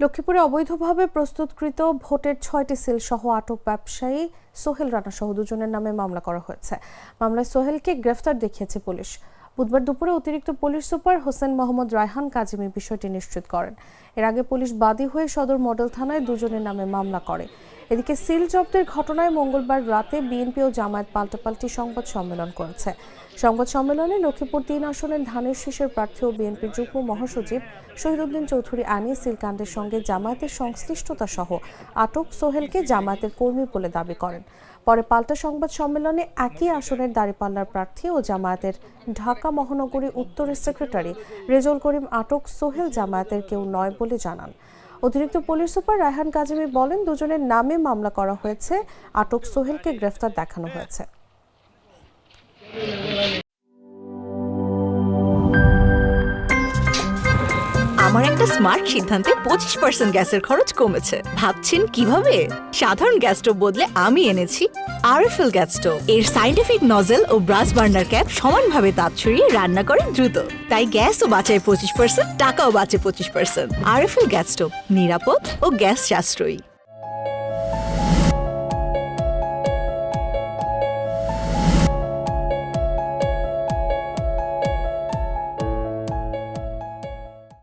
লক্ষ্মীপুরে অবৈধভাবে প্রস্তুতকৃত ভোটের ৬টি সিল সহ আটক ব্যবসায়ী সোহেল রানা সহ দুজনের নামে মামলা করা হয়েছে। মামলায় সোহেলকে গ্রেফতার দেখিয়েছে পুলিশ। বুধবার দুপুরে অতিরিক্ত পুলিশ সুপার হোসেন মোহাম্মদ রায়হান কাজিমি বিষয়টি নিশ্চিত করেন। এর আগে পুলিশ বাদী হয়ে সদর মডেল থানায় দুজনের নামে মামলা করে। এদিকে সিল জব্দের ঘটনায় মঙ্গলবার রাতে বিএনপি ও জামায়াত পাল্টাপাল্টি সংবাদ সম্মেলন করেছে। সংবাদ সম্মেলনে লক্ষ্মীপুর ৩ আসনের ধানের শীষের প্রার্থী ও বিএনপির যুগ্ম মহাসচিব শহীদউদ্দিন চৌধুরী আনি সিলকাণ্ডের সঙ্গে জামায়াতের সংশ্লিষ্টতা সহ আটক সোহেলকে জামায়াতের কর্মী বলে দাবি করেন। পরে পাল্টা সংবাদ সম্মেলনে একই আসনের দাঁড়িপাল্লার প্রার্থী ও জামায়াতের ঢাকা মহানগরী উত্তরের সেক্রেটারি রেজল করিম আটক সোহেল জামায়াতের কেউ নয় বলে জানান। অতিরিক্ত পুলিশ সুপার রায়হান কাজিমি বলেন, দুজনের নামে মামলা করা হয়েছে। আটক সোহেলকে গ্রেফতার দেখানো হয়েছে। আমার একটা স্মার্ট সিদ্ধান্তে 25% গ্যাসের খরচ কমেছে। ভাবছেন কিভাবে? সাধারণ গ্যাস স্টোভ বদলে আমি এনেছি আরএফএল গ্যাস স্টোভ। এর সাইন্টিফিক নজল ও ব্রাস বার্নার ক্যাপ সমানভাবে তাপ ছড়িয়ে রান্না করে দ্রুত। তাই গ্যাসও বাঁচায় 25%, টাকাও বাঁচে 25%। আরএফএল গ্যাস স্টোভ নিরাপদ ও গ্যাস সাশ্রয়ী।